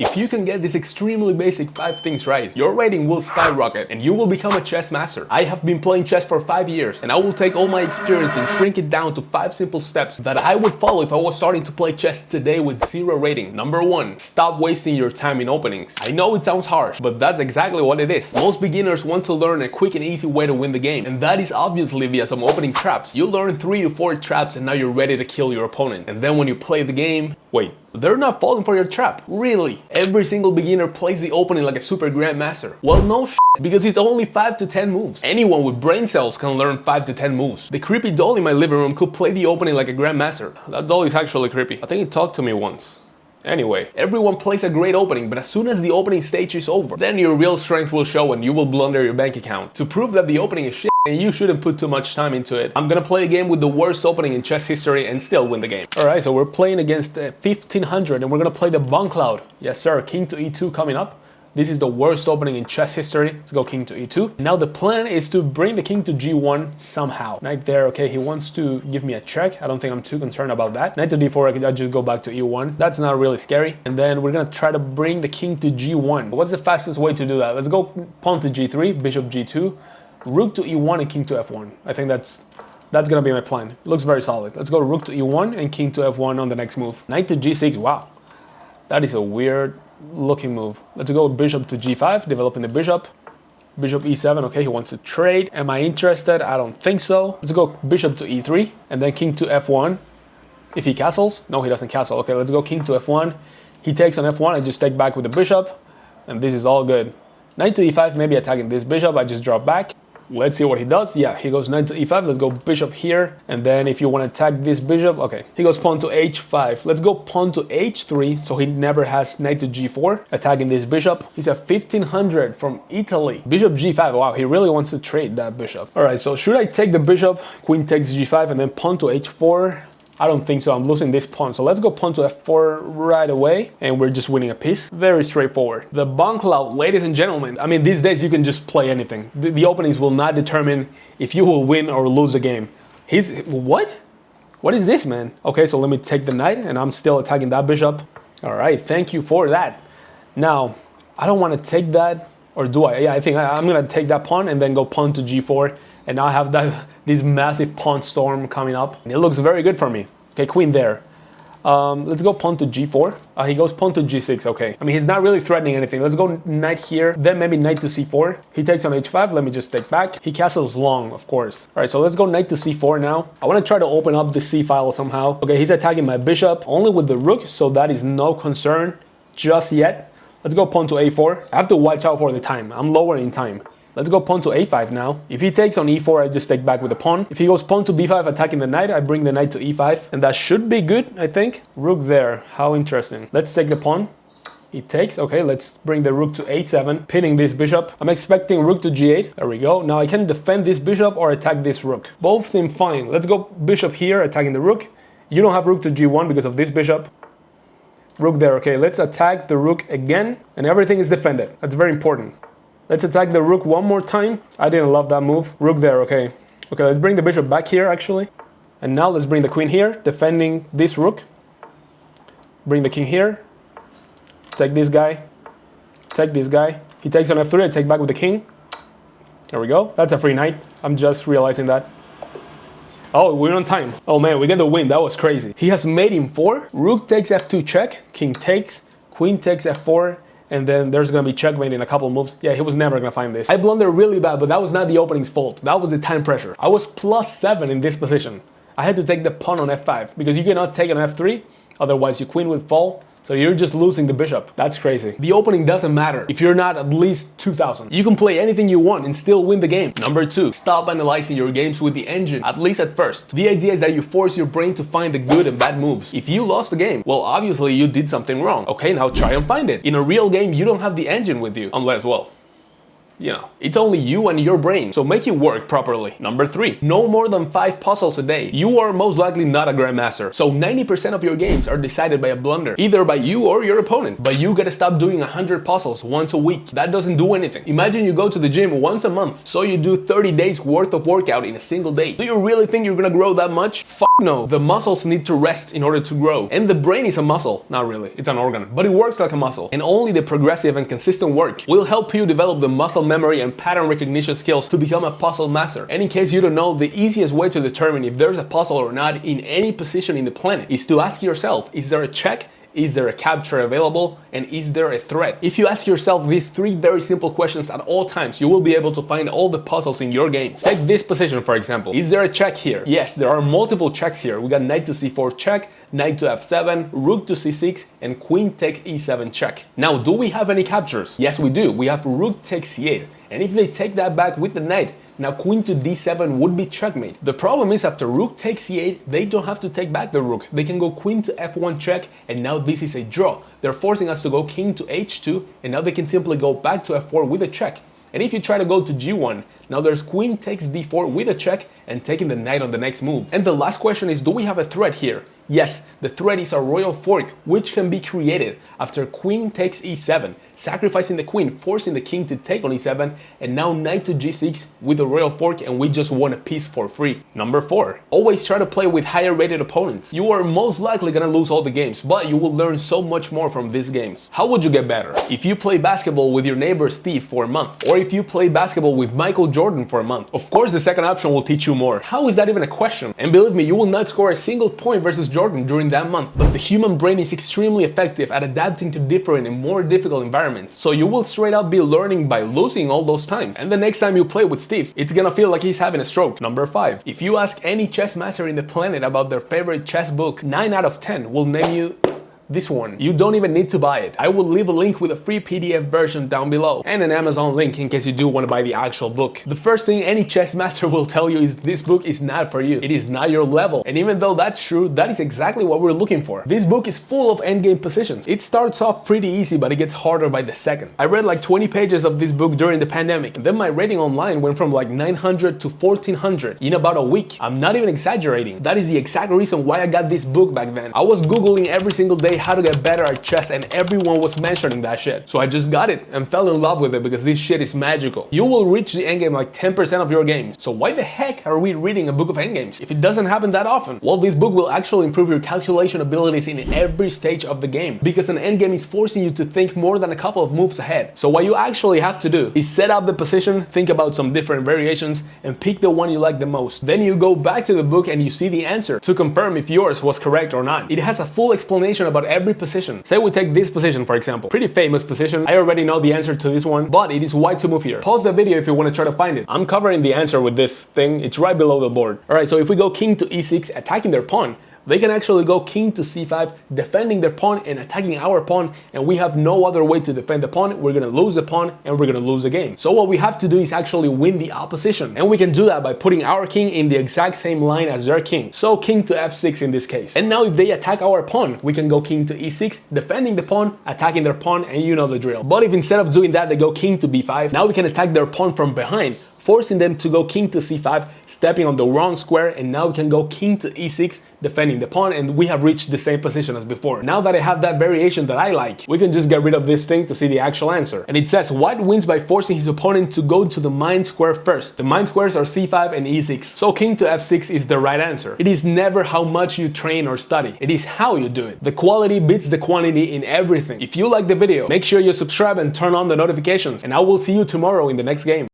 If you can get these extremely basic 5 things right, your rating will skyrocket and you will become a chess master. I have been playing chess for 5 years and I will take all my experience and shrink it down to 5 simple steps that I would follow if I was starting to play chess today with 0 rating. Number 1, stop wasting your time in openings. I know it sounds harsh, but that's exactly what it is. Most beginners want to learn a quick and easy way to win the game, and that is obviously via some opening traps. You learn 3 to 4 traps and now you're ready to kill your opponent. And then when you play the game, wait, they're not falling for your trap. Really? Every single beginner plays the opening like a super grandmaster. Well, no shit, because it's only 5 to 10 moves. Anyone with brain cells can learn 5 to 10 moves. The creepy doll in my living room could play the opening like a grandmaster. That doll is actually creepy. I think it talked to me once. Anyway, everyone plays a great opening, but as soon as the opening stage is over, then your real strength will show and you will blunder your bank account. To prove that the opening is shit and you shouldn't put too much time into it, I'm gonna play a game with the worst opening in chess history and still win the game. Alright, so we're playing against 1500 and we're gonna play the Bon Cloud. Yes sir, king to e2 coming up. This is the worst opening in chess history. Let's go king to e2. Now the plan is to bring the king to g1 somehow. Knight there, okay, he wants to give me a check. I don't think I'm too concerned about that. Knight to d4, I just go back to e1. That's not really scary. And then we're gonna try to bring the king to g1. What's the fastest way to do that? Let's go pawn to g3, bishop g2, rook to e1 and king to f1. I think that's gonna be my plan. It looks very solid. Let's go rook to e1 and king to f1 on the next move. Knight to g6, wow. That is a weird looking move. Let's go bishop to g5, developing the bishop. Bishop e7, okay, he wants to trade. Am I interested? I don't think so. Let's go bishop to e3 and then king to f1. If he castles, no, he doesn't castle. Okay, let's go king to f1. He takes on f1, I just take back with the bishop and this is all good. Knight to e5, maybe attacking this bishop, I just drop back. Let's see what he does. Yeah, he goes knight to e5. Let's go bishop here. And then if you want to attack this bishop, okay. He goes pawn to h5. Let's go pawn to h3 so he never has knight to g4. Attacking this bishop. He's at 1500 from Italy. Bishop g5. Wow, he really wants to trade that bishop. All right, so should I take the bishop? Queen takes g5 and then pawn to h4. I don't think so. I'm losing this pawn. So let's go pawn to f4 right away. And we're just winning a piece. Very straightforward. The Bon Cloud, ladies and gentlemen. I mean, these days you can just play anything. The openings will not determine if you will win or lose the game. What? What is this, man? Okay, so let me take the knight and I'm still attacking that bishop. All right, thank you for that. Now, I don't want to take that. Or do I? Yeah, I think I'm going to take that pawn and then go pawn to g4. And now I have this massive pawn storm coming up. And it looks very good for me. Okay, queen there. Let's go pawn to g4. He goes pawn to g6, okay. I mean, he's not really threatening anything. Let's go knight here, then maybe knight to c4. He takes on h5, let me just take back. He castles long, of course. All right, so let's go knight to c4 now. I want to try to open up the c file somehow. Okay, he's attacking my bishop, only with the rook, so that is no concern just yet. Let's go pawn to a4. I have to watch out for the time. I'm lower in time. Let's go pawn to a5 now. If he takes on e4, I just take back with the pawn. If he goes pawn to b5, attacking the knight, I bring the knight to e5. And that should be good, I think. Rook there. How interesting. Let's take the pawn. He takes. Okay, let's bring the rook to a7, pinning this bishop. I'm expecting rook to g8. There we go. Now I can defend this bishop or attack this rook. Both seem fine. Let's go bishop here, attacking the rook. You don't have rook to g1 because of this bishop. Rook there. Okay, let's attack the rook again. And everything is defended. That's very important. Let's attack the rook one more time. I didn't love that move. Rook there, okay. Okay, let's bring the bishop back here, actually. And now let's bring the queen here, defending this rook. Bring the king here. Take this guy. Take this guy. He takes on f3, I take back with the king. There we go. That's a free knight. I'm just realizing that. Oh, we're on time. Oh man, we get the win. That was crazy. He has mate in 4. Rook takes f2 check. King takes. Queen takes f4. And then there's going to be checkmate in a couple moves. Yeah, he was never going to find this. I blundered really bad, but that was not the opening's fault. That was the time pressure. I was +7 in this position. I had to take the pawn on f5 because you cannot take on f3. Otherwise, your queen would fall. So you're just losing the bishop. That's crazy. The opening doesn't matter if you're not at least 2000. You can play anything you want and still win the game. Number 2, stop analyzing your games with the engine, at least at first. The idea is that you force your brain to find the good and bad moves. If you lost the game, well, obviously you did something wrong. Okay, now try and find it. In a real game, you don't have the engine with you, unless, well, you know, it's only you and your brain, so make it work properly. Number 3, no more than 5 puzzles a day. You are most likely not a grandmaster, so 90% of your games are decided by a blunder, either by you or your opponent. But you gotta stop doing 100 puzzles once a week. That doesn't do anything. Imagine you go to the gym once a month, so you do 30 days worth of workout in a single day. Do you really think you're gonna grow that much? F No, the muscles need to rest in order to grow. And the brain is a muscle. Not really, it's an organ, but it works like a muscle. And only the progressive and consistent work will help you develop the muscle memory and pattern recognition skills to become a puzzle master. And in case you don't know, the easiest way to determine if there's a puzzle or not in any position in the planet is to ask yourself, is there a check? Is there a capture available? And is there a threat? If you ask yourself these three very simple questions at all times, you will be able to find all the puzzles in your game. Take this position for example. Is there a check here? Yes, there are multiple checks here. We got knight to c4 check, knight to f7, rook to c6, and queen takes e7 check. Now, do we have any captures? Yes, we do. We have rook takes c8. And if they take that back with the knight, now queen to d7 would be checkmate. The problem is after rook takes c8, they don't have to take back the rook. They can go queen to f1 check, and now this is a draw. They're forcing us to go king to h2, and now they can simply go back to f4 with a check. And if you try to go to g1, now there's queen takes d4 with a check and taking the knight on the next move. And the last question is, do we have a threat here? Yes, the threat is a royal fork, which can be created after queen takes e7, sacrificing the queen, forcing the king to take on e7, and now knight to g6 with a royal fork, and we just won a piece for free. Number 4, always try to play with higher rated opponents. You are most likely gonna lose all the games, but you will learn so much more from these games. How would you get better? If you play basketball with your neighbor Steve for a month, or if you play basketball with Michael Jordan for a month. Of course, the second option will teach you more. How is that even a question? And believe me, you will not score a single point versus Jordan during that month. But the human brain is extremely effective at adapting to different and more difficult environments. So you will straight up be learning by losing all those times. And the next time you play with Steve, it's gonna feel like he's having a stroke. Number 5, if you ask any chess master in the planet about their favorite chess book, 9 out of 10 will name you this one. You don't even need to buy it. I will leave a link with a free PDF version down below and an Amazon link in case you do want to buy the actual book. The first thing any chess master will tell you is this book is not for you. It is not your level. And even though that's true, that is exactly what we're looking for. This book is full of endgame positions. It starts off pretty easy, but it gets harder by the second. I read like 20 pages of this book during the pandemic, and then my rating online went from like 900 to 1400 in about a week. I'm not even exaggerating. That is the exact reason why I got this book back then. I was Googling every single day how to get better at chess, and everyone was mentioning that shit. So I just got it and fell in love with it because this shit is magical. You will reach the endgame like 10% of your games. So why the heck are we reading a book of endgames if it doesn't happen that often? Well, this book will actually improve your calculation abilities in every stage of the game, because an endgame is forcing you to think more than a couple of moves ahead. So what you actually have to do is set up the position, think about some different variations, and pick the one you like the most. Then you go back to the book and you see the answer to confirm if yours was correct or not. It has a full explanation about every position. Say we take this position for example, pretty famous position. I already know the answer to this one, but it is why to move here. Pause the video if you want to try to find it. I'm covering the answer with this thing. It's right below the board. Alright, so if we go king to e6, attacking their pawn, they can actually go king to c5, defending their pawn and attacking our pawn, and we have no other way to defend the pawn. We're gonna lose the pawn and we're gonna lose the game. So what we have to do is actually win the opposition, and we can do that by putting our king in the exact same line as their king. So king to f6 in this case. And now if they attack our pawn, we can go king to e6, defending the pawn, attacking their pawn, and you know the drill. But if instead of doing that they go king to b5, now we can attack their pawn from behind, forcing them to go king to c5, stepping on the wrong square, and now we can go king to e6, defending the pawn, and we have reached the same position as before. Now that I have that variation that I like, we can just get rid of this thing to see the actual answer. And it says white wins by forcing his opponent to go to the mine square first. The mine squares are c5 and e6. So king to f6 is the right answer. It is never how much you train or study. It is how you do it. The quality beats the quantity in everything. If you like the video, make sure you subscribe and turn on the notifications, and I will see you tomorrow in the next game.